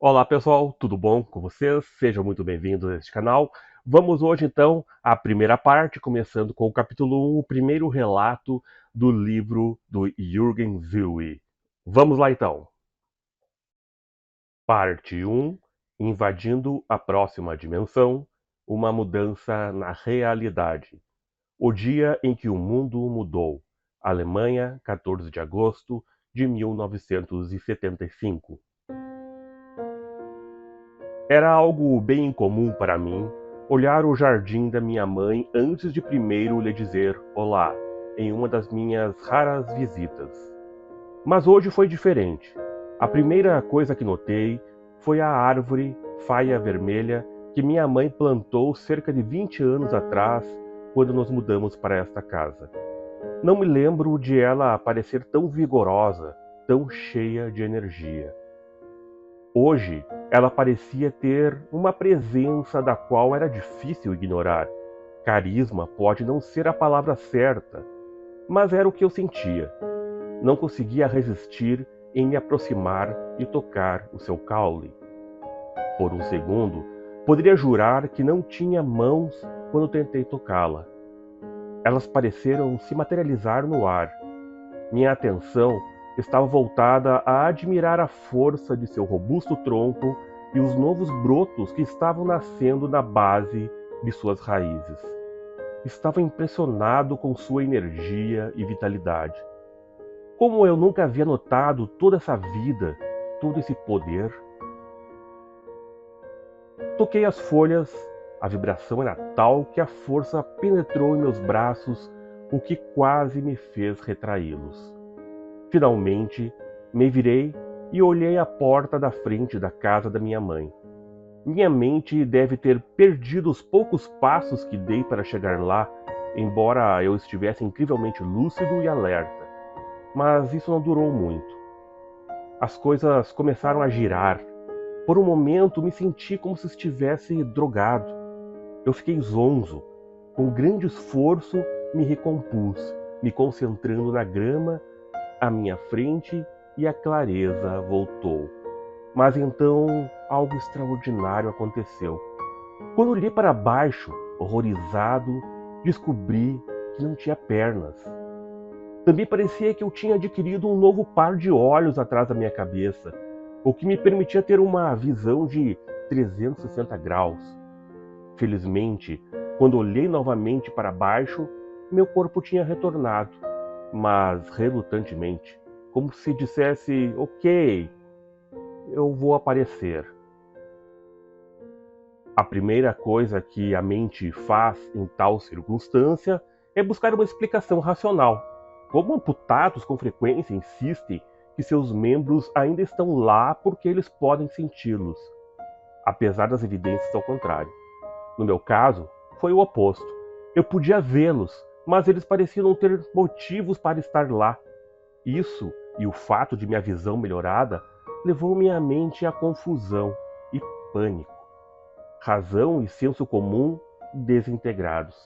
Olá pessoal, tudo bom com vocês? Sejam muito bem-vindos a este canal. Vamos hoje então à primeira parte, começando com o capítulo 1, o primeiro relato do livro do Jürgen Zilli. Vamos lá então. Parte 1, invadindo a próxima dimensão, uma mudança na realidade. O dia em que o mundo mudou. Alemanha, 14 de agosto de 1975. Era algo bem incomum para mim olhar o jardim da minha mãe antes de primeiro lhe dizer olá, em uma das minhas raras visitas. Mas hoje foi diferente. A primeira coisa que notei foi a árvore faia vermelha que minha mãe plantou cerca de 20 anos atrás, quando nos mudamos para esta casa. Não me lembro de ela parecer tão vigorosa, tão cheia de energia. Hoje, ela parecia ter uma presença da qual era difícil ignorar. Carisma pode não ser a palavra certa, mas era o que eu sentia. Não conseguia resistir em me aproximar e tocar o seu caule. Por um segundo, poderia jurar que não tinha mãos quando tentei tocá-la. Elas pareceram se materializar no ar. Minha atenção estava voltada a admirar a força de seu robusto tronco e os novos brotos que estavam nascendo na base de suas raízes. Estava impressionado com sua energia e vitalidade. Como eu nunca havia notado toda essa vida, todo esse poder. Toquei as folhas, a vibração era tal que a força penetrou em meus braços, o que quase me fez retraí-los. Finalmente, me virei e olhei a porta da frente da casa da minha mãe. Minha mente deve ter perdido os poucos passos que dei para chegar lá, embora eu estivesse incrivelmente lúcido e alerta. Mas isso não durou muito. As coisas começaram a girar. Por um momento me senti como se estivesse drogado. Eu fiquei zonzo. Com grande esforço me recompus, me concentrando na grama à minha frente, e a clareza voltou. Mas então algo extraordinário aconteceu. Quando olhei para baixo, horrorizado, descobri que não tinha pernas. Também parecia que eu tinha adquirido um novo par de olhos atrás da minha cabeça, o que me permitia ter uma visão de 360 graus. Felizmente, quando olhei novamente para baixo, meu corpo tinha retornado, mas relutantemente, como se dissesse: ok, eu vou aparecer. A primeira coisa que a mente faz em tal circunstância é buscar uma explicação racional. Como amputados com frequência insistem que seus membros ainda estão lá porque eles podem senti-los, apesar das evidências ao contrário. No meu caso, foi o oposto. Eu podia vê-los, mas eles pareciam não ter motivos para estar lá. Isso e o fato de minha visão melhorada levou minha mente à confusão e pânico. Razão e senso comum desintegrados.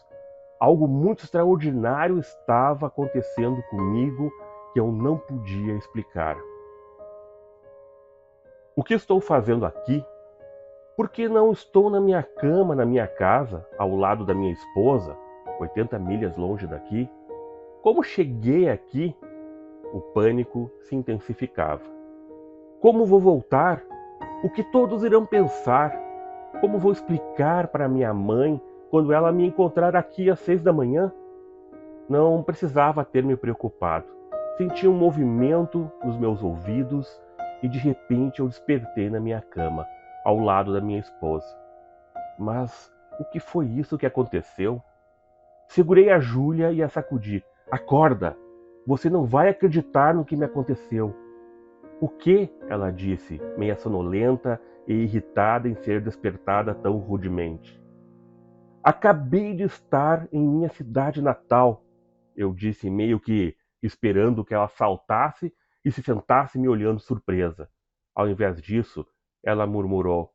Algo muito extraordinário estava acontecendo comigo que eu não podia explicar. O que estou fazendo aqui? Por que não estou na minha cama, na minha casa, ao lado da minha esposa, 80 milhas longe daqui? Como cheguei aqui? O pânico se intensificava. Como vou voltar? O que todos irão pensar? Como vou explicar para minha mãe quando ela me encontrar aqui às 6 da manhã? Não precisava ter me preocupado. Senti um movimento nos meus ouvidos e de repente eu despertei na minha cama, ao lado da minha esposa. Mas o que foi isso que aconteceu? Segurei a Júlia e a sacudi. Acorda! Você não vai acreditar no que me aconteceu. O que? Ela disse, meia sonolenta e irritada em ser despertada tão rudemente. Acabei de estar em minha cidade natal, eu disse, meio que esperando que ela saltasse e se sentasse me olhando surpresa. Ao invés disso, ela murmurou: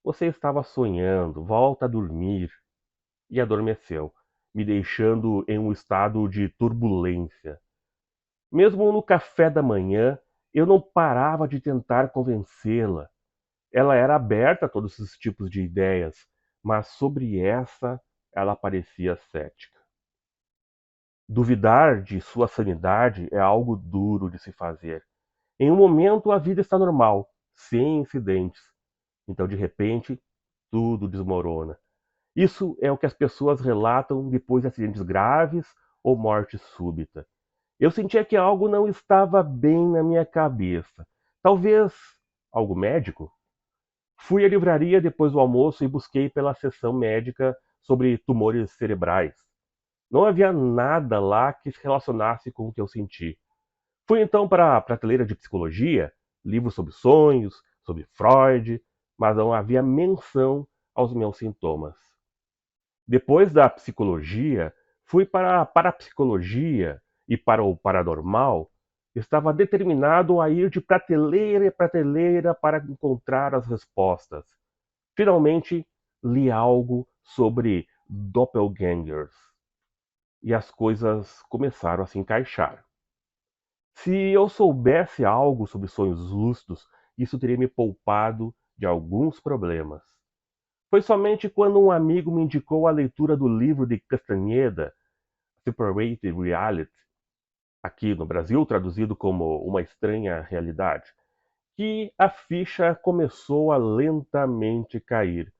Você estava sonhando, volta a dormir. E adormeceu, me deixando em um estado de turbulência. Mesmo no café da manhã, eu não parava de tentar convencê-la. Ela era aberta a todos esses tipos de ideias, mas sobre essa ela parecia cética. Duvidar de sua sanidade é algo duro de se fazer. Em um momento a vida está normal, sem incidentes. Então, de repente, tudo desmorona. Isso é o que as pessoas relatam depois de acidentes graves ou morte súbita. Eu sentia que algo não estava bem na minha cabeça. Talvez algo médico? Fui à livraria depois do almoço e busquei pela seção médica sobre tumores cerebrais. Não havia nada lá que se relacionasse com o que eu senti. Fui então para a prateleira de psicologia, livros sobre sonhos, sobre Freud, mas não havia menção aos meus sintomas. Depois da psicologia, fui para a parapsicologia e para o paranormal. Estava determinado a ir de prateleira em prateleira para encontrar as respostas. Finalmente, li algo sobre doppelgangers e as coisas começaram a se encaixar. Se eu soubesse algo sobre sonhos lúcidos, isso teria me poupado de alguns problemas. Foi somente quando um amigo me indicou a leitura do livro de Castaneda, Separated Reality, aqui no Brasil traduzido como Uma Estranha Realidade, que a ficha começou a lentamente cair.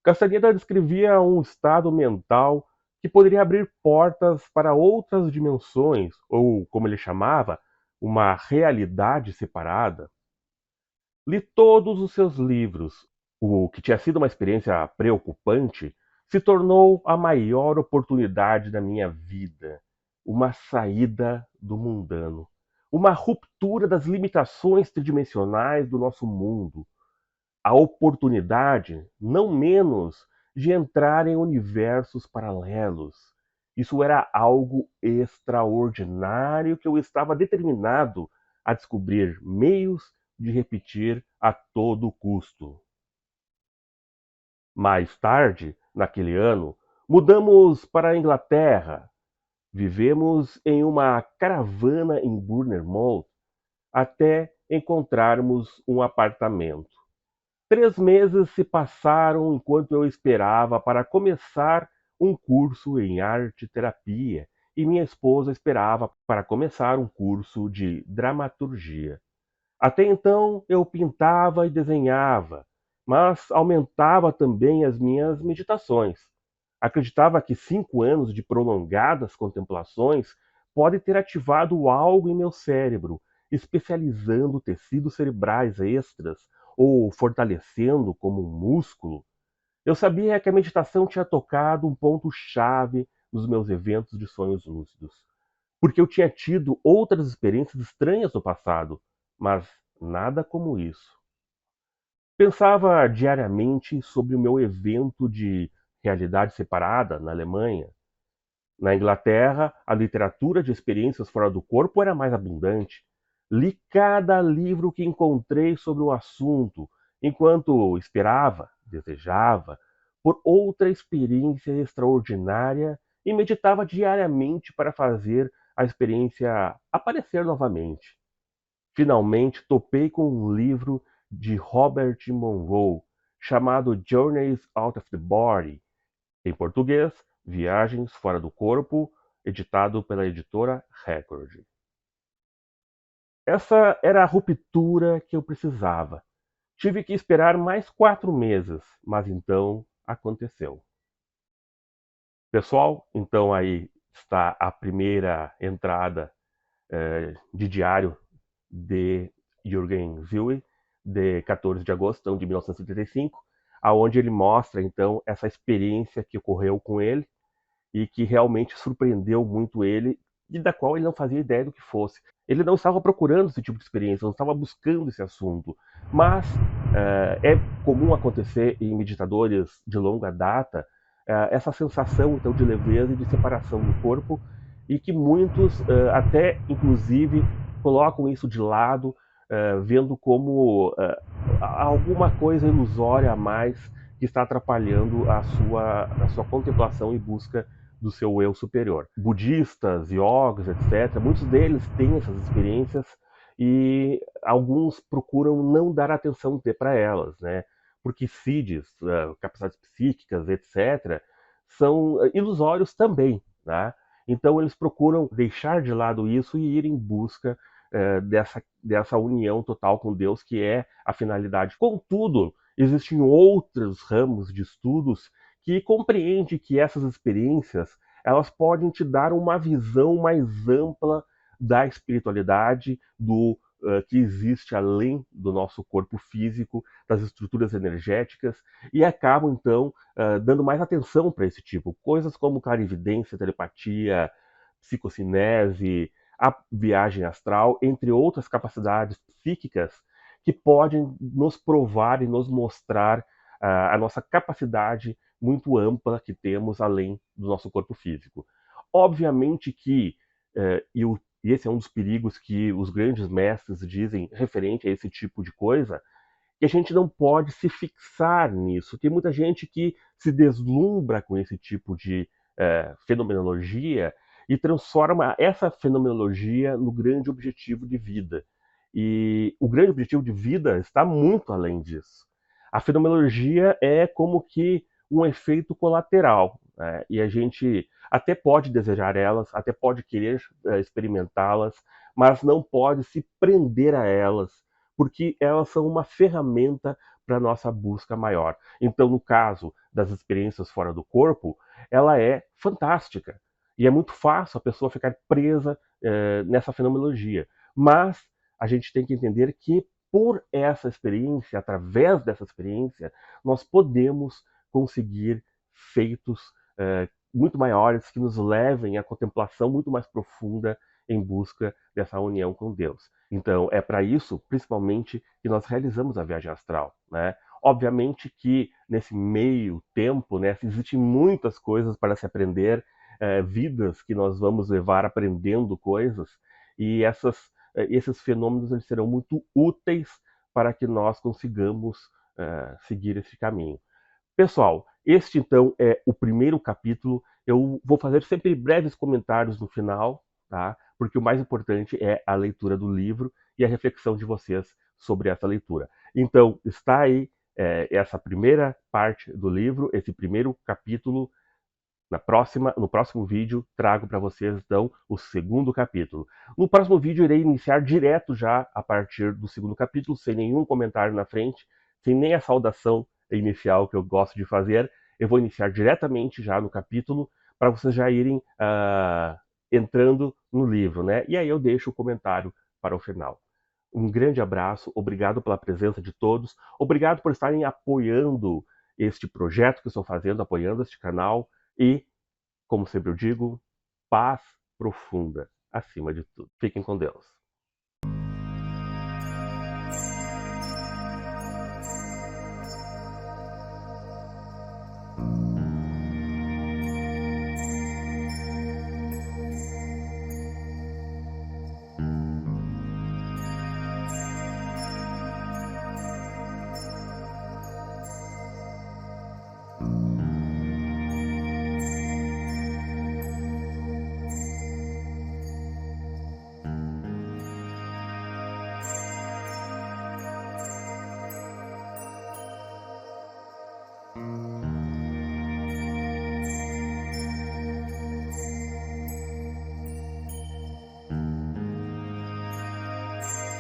Castaneda descrevia um estado mental que poderia abrir portas para outras dimensões, ou, como ele chamava, uma realidade separada. Li todos os seus livros. O que tinha sido uma experiência preocupante se tornou a maior oportunidade da minha vida. Uma saída do mundano. Uma ruptura das limitações tridimensionais do nosso mundo. A oportunidade, não menos, de entrar em universos paralelos. Isso era algo extraordinário que eu estava determinado a descobrir meios de repetir a todo custo. Mais tarde, naquele ano, mudamos para a Inglaterra. Vivemos em uma caravana em Bournemouth até encontrarmos um apartamento. 3 meses se passaram enquanto eu esperava para começar um curso em arte-terapia e minha esposa esperava para começar um curso de dramaturgia. Até então eu pintava e desenhava, mas aumentava também as minhas meditações. Acreditava que 5 anos de prolongadas contemplações pode ter ativado algo em meu cérebro, especializando tecidos cerebrais extras ou fortalecendo como um músculo. Eu sabia que a meditação tinha tocado um ponto-chave nos meus eventos de sonhos lúcidos, porque eu tinha tido outras experiências estranhas no passado, mas nada como isso. Pensava diariamente sobre o meu evento de realidade separada na Alemanha. Na Inglaterra, a literatura de experiências fora do corpo era mais abundante. Li cada livro que encontrei sobre o assunto, enquanto esperava, desejava, por outra experiência extraordinária e meditava diariamente para fazer a experiência aparecer novamente. Finalmente topei com um livro de Robert Monroe chamado Journeys Out of the Body, em português, Viagens Fora do Corpo, editado pela editora Record. Essa era a ruptura que eu precisava. Tive que esperar mais 4 meses, mas então aconteceu. Pessoal, então aí está a primeira entrada de diário de Jürgen Zilli, de 14 de agosto então, de 1975, aonde ele mostra então essa experiência que ocorreu com ele e que realmente surpreendeu muito ele e da qual ele não fazia ideia do que fosse. Ele não estava procurando esse tipo de experiência, não estava buscando esse assunto, mas é comum acontecer em meditadores de longa data essa sensação então de leveza e de separação do corpo e que muitos até inclusive colocam isso de lado, vendo como alguma coisa ilusória a mais que está atrapalhando a sua contemplação e busca do seu eu superior. Budistas, yogis, etc., muitos deles têm essas experiências e alguns procuram não dar atenção para elas, né? Porque CIDs, capacidades psíquicas, etc., são ilusórios também, né? Então eles procuram deixar de lado isso e ir em busca dessa união total com Deus, que é a finalidade. Contudo, existem outros ramos de estudos que compreendem que essas experiências elas podem te dar uma visão mais ampla da espiritualidade, do que existe além do nosso corpo físico, das estruturas energéticas, e acabam, então, dando mais atenção para esse tipo. Coisas como clarividência, telepatia, psicocinese, a viagem astral, entre outras capacidades psíquicas que podem nos provar e nos mostrar a nossa capacidade muito ampla que temos além do nosso corpo físico. Obviamente que, e esse é um dos perigos que os grandes mestres dizem referente a esse tipo de coisa, que a gente não pode se fixar nisso. Tem muita gente que se deslumbra com esse tipo de fenomenologia e transforma essa fenomenologia no grande objetivo de vida. E o grande objetivo de vida está muito além disso. A fenomenologia é como que um efeito colateral, né? E a gente até pode desejar elas, até pode querer experimentá-las, mas não pode se prender a elas, porque elas são uma ferramenta para a nossa busca maior. Então, no caso das experiências fora do corpo, ela é fantástica. E é muito fácil a pessoa ficar presa nessa fenomenologia. Mas a gente tem que entender que, por essa experiência, através dessa experiência, nós podemos conseguir feitos muito maiores que nos levem à contemplação muito mais profunda em busca dessa união com Deus. Então, é para isso, principalmente, que nós realizamos a viagem astral, né? Obviamente que nesse meio tempo, né, existem muitas coisas para se aprender, vidas que nós vamos levar aprendendo coisas, e esses fenômenos eles serão muito úteis para que nós consigamos seguir esse caminho. Pessoal, este então é o primeiro capítulo. Eu vou fazer sempre breves comentários no final, tá? Porque o mais importante é a leitura do livro e a reflexão de vocês sobre essa leitura. Então, está aí essa primeira parte do livro, esse primeiro capítulo. No próximo vídeo, trago para vocês, então, o segundo capítulo. No próximo vídeo, irei iniciar direto já a partir do segundo capítulo, sem nenhum comentário na frente, sem nem a saudação inicial que eu gosto de fazer. Eu vou iniciar diretamente já no capítulo, para vocês já irem entrando no livro, né? E aí eu deixo o comentário para o final. Um grande abraço, obrigado pela presença de todos, obrigado por estarem apoiando este projeto que eu estou fazendo, apoiando este canal. E, como sempre eu digo, paz profunda acima de tudo. Fiquem com Deus.